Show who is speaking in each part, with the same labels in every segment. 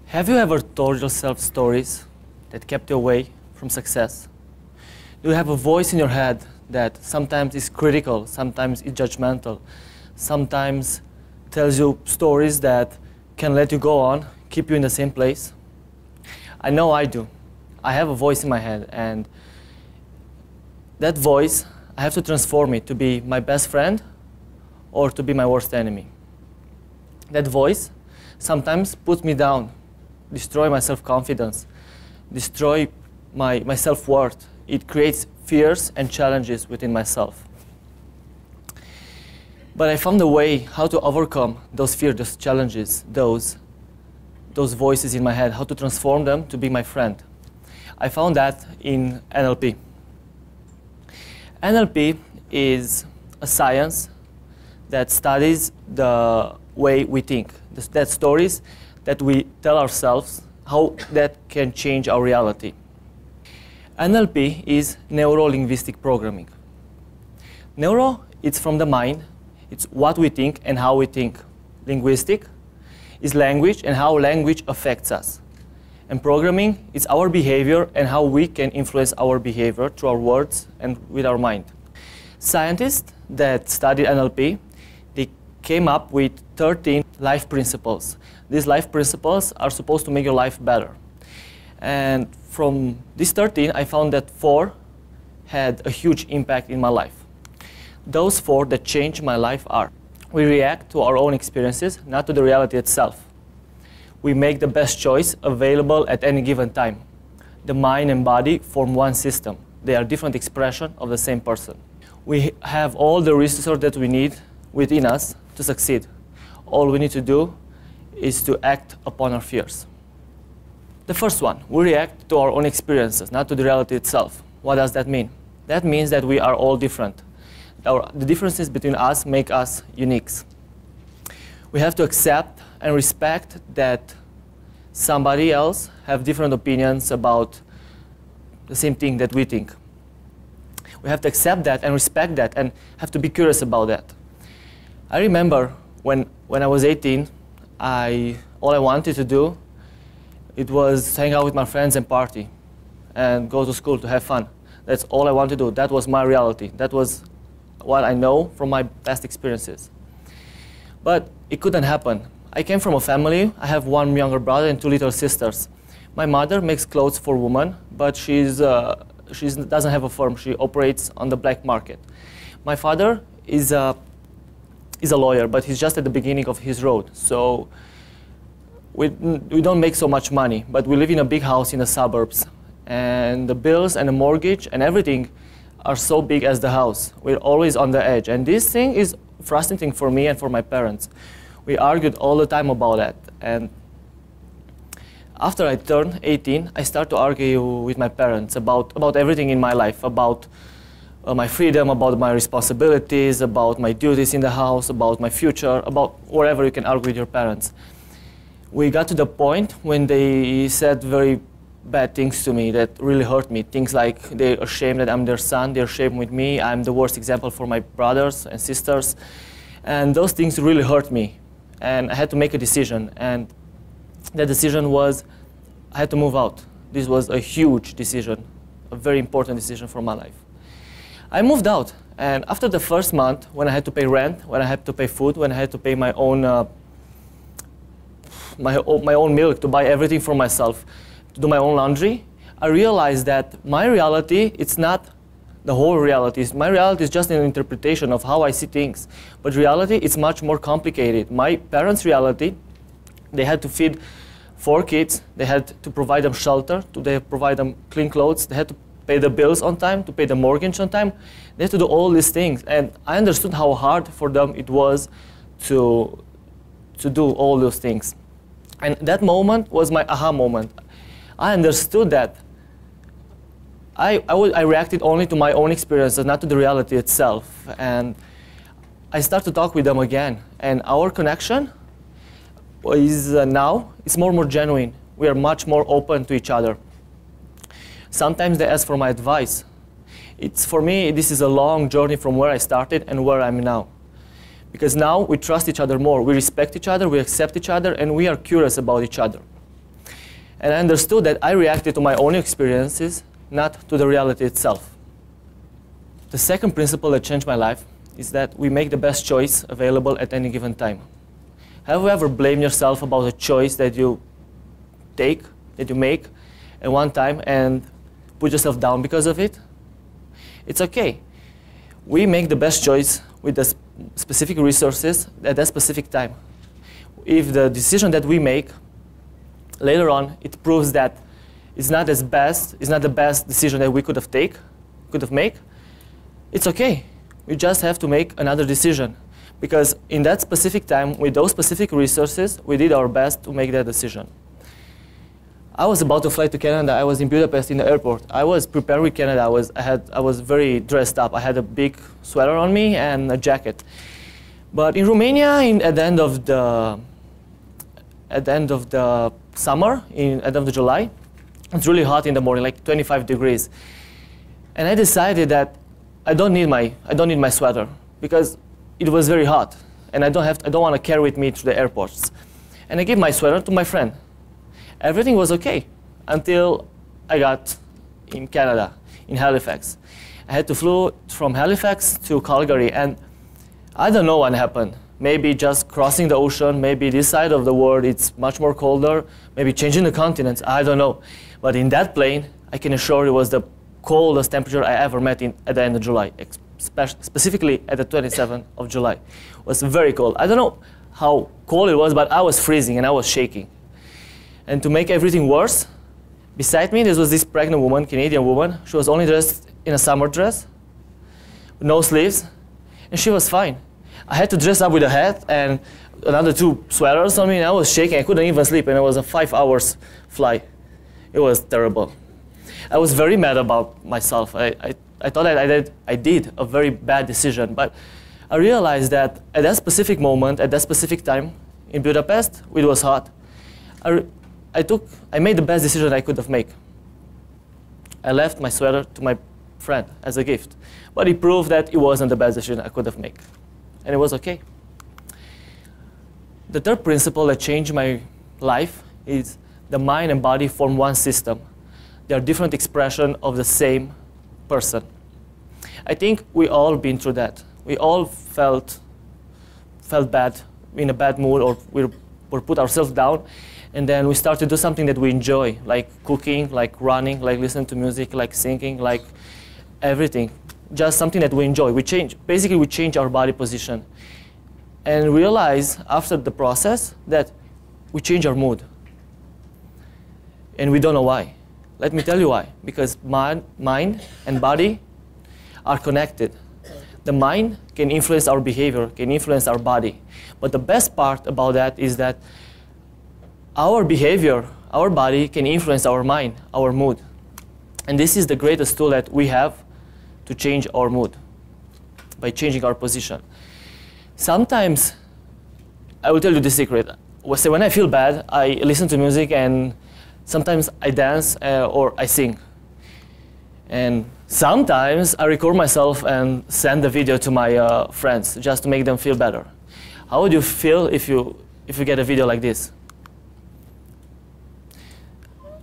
Speaker 1: Have you ever told yourself stories that kept you away from success? Do you have a voice in your head that sometimes is critical, sometimes is judgmental, sometimes tells you stories that can let you go on, keep you in the same place? I know I do. I have a voice in my head, and that voice, I have to transform it to be my best friend or to be my worst enemy. That voice sometimes puts me down, destroy my self-confidence, destroy my self-worth. It creates fears and challenges within myself. But I found a way how to overcome those fears, those challenges, those voices in my head, how to transform them to be my friend. I found that in NLP. NLP is a science that studies the way we think, that stories that we tell ourselves, how that can change our reality. NLP is neuro-linguistic programming. Neuro, it's from the mind, it's what we think and how we think. Linguistic is language and how language affects us. And programming is our behavior and how we can influence our behavior through our words and with our mind. Scientists that studied NLP, they came up with 13 life principles. These life principles are supposed to make your life better. And from these 13, I found that 4 had a huge impact in my life. Those 4 that changed my life are: we react to our own experiences, not to the reality itself. We make the best choice available at any given time. The mind and body form one system. They are different expressions of the same person. We have all the resources that we need within us to succeed. All we need to do is to act upon our fears. The first one, we react to our own experiences, not to the reality itself. What does that mean? That means that we are all different. The differences between us make us unique. We have to accept and respect that somebody else have different opinions about the same thing that we think. We have to accept that and respect that and have to be curious about that. I remember when I was 18, all I wanted to do, it was hang out with my friends and party and go to school to have fun. That's all I wanted to do. That was my reality. That was what I know from my past experiences. But it couldn't happen. I came from a family. I have one younger brother and 2 little sisters. My mother makes clothes for women, but she doesn't have a firm. She operates on the black market. My father is a lawyer, but he's just at the beginning of his road. So we don't make so much money, but we live in a big house in the suburbs. And the bills and the mortgage and everything are so big as the house. We're always on the edge. And this thing is frustrating for me and for my parents. We argued all the time about that. And after I turned 18, I started to argue with my parents about everything in my life, about my freedom, about my responsibilities, about my duties in the house, about my future, about whatever you can argue with your parents. We got to the point when they said very bad things to me that really hurt me. Things like they're ashamed that I'm their son, they're ashamed with me, I'm the worst example for my brothers and sisters. And those things really hurt me. And I had to make a decision. And that decision was I had to move out. This was a huge decision, a very important decision for my life. I moved out. And after the first month, when I had to pay rent, when I had to pay food, when I had to pay my own milk, to buy everything for myself, to do my own laundry, I realized that my reality, it's not the whole reality. My reality is just an interpretation of how I see things. But reality is much more complicated. My parents' reality, they had to feed 4 kids, they had to provide them shelter, they provide them clean clothes, they had to pay the bills on time, to pay the mortgage on time. They had to do all these things. And I understood how hard for them it was to do all those things. And that moment was my aha moment. I understood that I reacted only to my own experiences, not to the reality itself. And I started to talk with them again. And our connection is now, it's more genuine. We are much more open to each other. Sometimes they ask for my advice. For me, this is a long journey from where I started and where I'm now. Because now we trust each other more. We respect each other, we accept each other, and we are curious about each other. And I understood that I reacted to my own experiences, not to the reality itself. The second principle that changed my life is that we make the best choice available at any given time. Have you ever blamed yourself about a choice that you make at one time and put yourself down because of it? It's okay. We make the best choice with the specific resources at that specific time. If the decision that we make later on, it proves that it's not the best decision that we could have made, it's okay. We just have to make another decision. Because in that specific time, with those specific resources, we did our best to make that decision. I was about to fly to Canada. I was in Budapest in the airport. I was prepared with Canada. I was very dressed up. I had a big sweater on me and a jacket. But in Romania, at the end of the summer, at the end of July, it's really hot in the morning, like 25 degrees. And I decided that I don't need my sweater because it was very hot, and I don't want to carry with me to the airports. And I gave my sweater to my friend. Everything was okay until I got in Canada, in Halifax. I had to fly from Halifax to Calgary, and I don't know what happened. Maybe just crossing the ocean, maybe this side of the world it's much more colder, maybe changing the continents, I don't know. But in that plane, I can assure it was the coldest temperature I ever met at the end of July, specifically at the 27th of July. It was very cold. I don't know how cold it was, but I was freezing and I was shaking. And to make everything worse, beside me there was this pregnant woman, Canadian woman. She was only dressed in a summer dress, with no sleeves, and she was fine. I had to dress up with a hat and another 2 sweaters on me, and I was shaking. I couldn't even sleep, and it was a 5 hours flight. It was terrible. I was very mad about myself. I thought I did a very bad decision, but I realized that at that specific moment, at that specific time in Budapest, it was hot. I made the best decision I could have made. I left my sweater to my friend as a gift, but it proved that it wasn't the best decision I could have made, and it was okay. The third principle that changed my life is the mind and body form one system. They are different expressions of the same person. I think we all been through that. We all felt bad, in a bad mood, or we put ourselves down, and then we start to do something that we enjoy, like cooking, like running, like listening to music, like singing, like everything. Just something that we enjoy. Basically we change our body position. And realize after the process that we change our mood. And we don't know why. Let me tell you why. Because mind and body are connected. The mind can influence our behavior, can influence our body. But the best part about that is that our behavior, our body can influence our mind, our mood. And this is the greatest tool that we have to change our mood, by changing our position. Sometimes, I will tell you the secret. So when I feel bad, I listen to music, and sometimes I dance or I sing. And sometimes I record myself and send the video to my friends just to make them feel better. How would you feel if you get a video like this?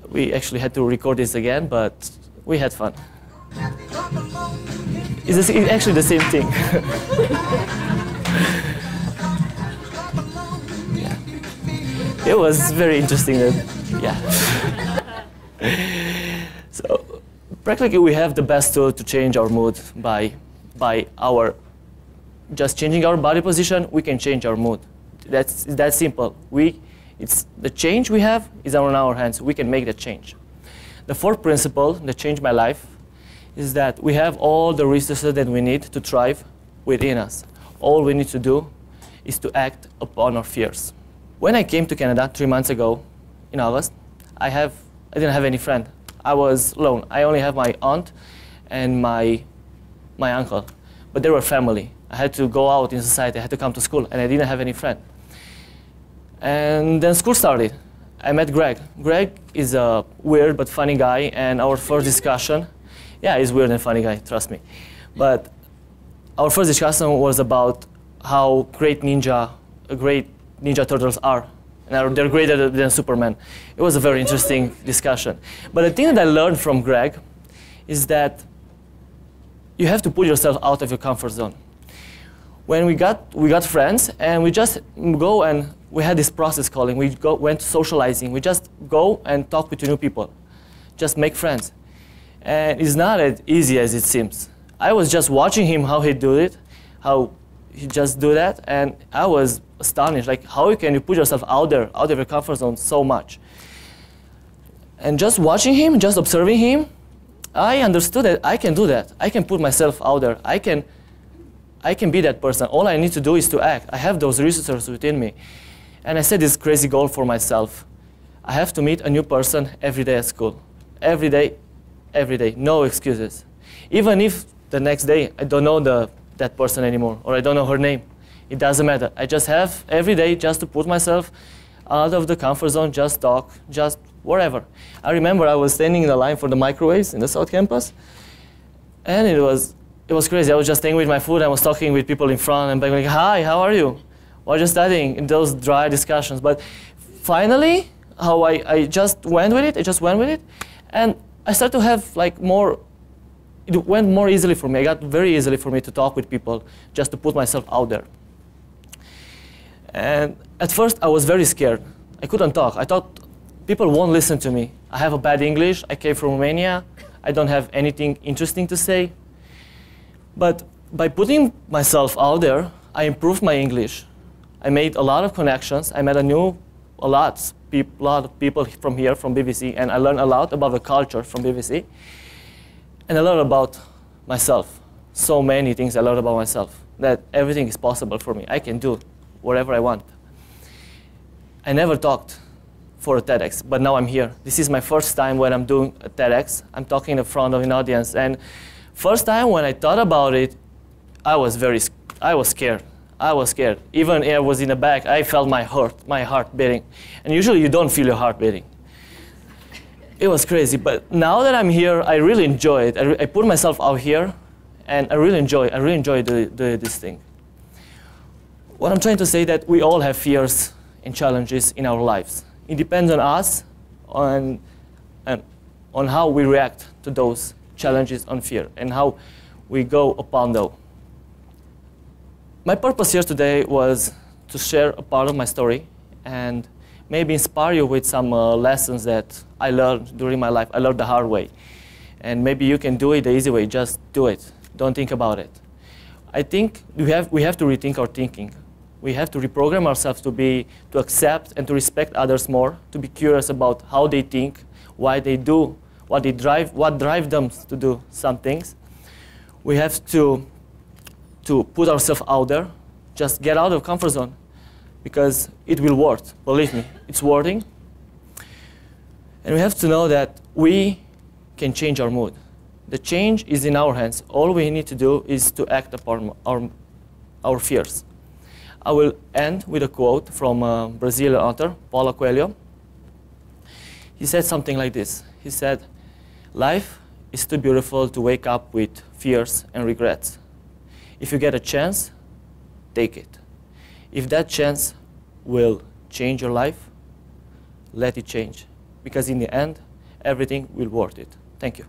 Speaker 1: We actually had to record this again, but we had fun. It's actually the same thing. Yeah. It was very interesting. So practically we have the best tool to change our mood by just changing our body position. We can change our mood. That's that simple. The change we have is on our hands. We can make that change. The fourth principle that changed my life is that we have all the resources that we need to thrive within us. All we need to do is to act upon our fears. When I came to Canada 3 months ago, in August, I didn't have any friend. I was alone. I only have my aunt and my uncle, but they were family. I had to go out in society. I had to come to school, and I didn't have any friend. And then school started. I met Greg. Greg is a weird but funny guy, and our first discussion, yeah, he's weird and funny guy, trust me. But our first discussion was about how great Ninja Turtles are. and they're greater than Superman. It was a very interesting discussion. But the thing that I learned from Greg is that you have to put yourself out of your comfort zone. When we got friends, and we just go and we had this process calling. We went socializing. We just go and talk with new people, just make friends. And it's not as easy as it seems. I was just watching him how he do it, how he just do that, and I was astonished. Like, how can you put yourself out there, out of your comfort zone so much? And just watching him, just observing him, I understood that I can do that. I can put myself out there. I can be that person. All I need to do is to act. I have those resources within me. And I set this crazy goal for myself. I have to meet a new person every day at school. Every day, no excuses. Even if the next day I don't know that person anymore, or I don't know her name, it doesn't matter. I just have every day just to put myself out of the comfort zone, just talk, just whatever. I remember I was standing in the line for the microwaves in the South Campus, and it was crazy. I was just staying with my food. I was talking with people in front and like, hi, how are you? Or just studying in those dry discussions. But finally, how I just went with it, and I started to have like more, it went more easily for me. It got very easily for me to talk with people, just to put myself out there. And at first, I was very scared. I couldn't talk. I thought people won't listen to me. I have a bad English. I came from Romania. I don't have anything interesting to say. But by putting myself out there, I improved my English. I made a lot of connections. I met a lot of people from here, from BBC, and I learned a lot about the culture from BBC. And I learned about myself. So many things I learned about myself, that everything is possible for me. I can do whatever I want. I never talked for a TEDx, but now I'm here. This is my first time when I'm doing a TEDx. I'm talking in front of an audience. And first time when I thought about it, I was scared. I was scared. Even when I was in the back, I felt my heart beating. And usually you don't feel your heart beating. It was crazy, but now that I'm here, I really enjoy it. I put myself out here, and I really enjoy doing this thing. What I'm trying to say is that we all have fears and challenges in our lives. It depends on us, on how we react to those challenges and fear, and how we go upon those. My purpose here today was to share a part of my story and maybe inspire you with some lessons that I learned during my life. I learned the hard way. And maybe you can do it the easy way. Just do it. Don't think about it. I think we have to rethink our thinking. We have to reprogram ourselves to accept and to respect others more, to be curious about how they think, why they do, what drives them to do some things. We have to put ourselves out there, just get out of comfort zone, because it will work. Believe me, it's working. And we have to know that we can change our mood. The change is in our hands. All we need to do is to act upon our fears. I will end with a quote from a Brazilian author, Paulo Coelho. He said something like this. He said, "Life is too beautiful to wake up with fears and regrets. If you get a chance, take it. If that chance will change your life, let it change. Because in the end, everything will worth it." Thank you.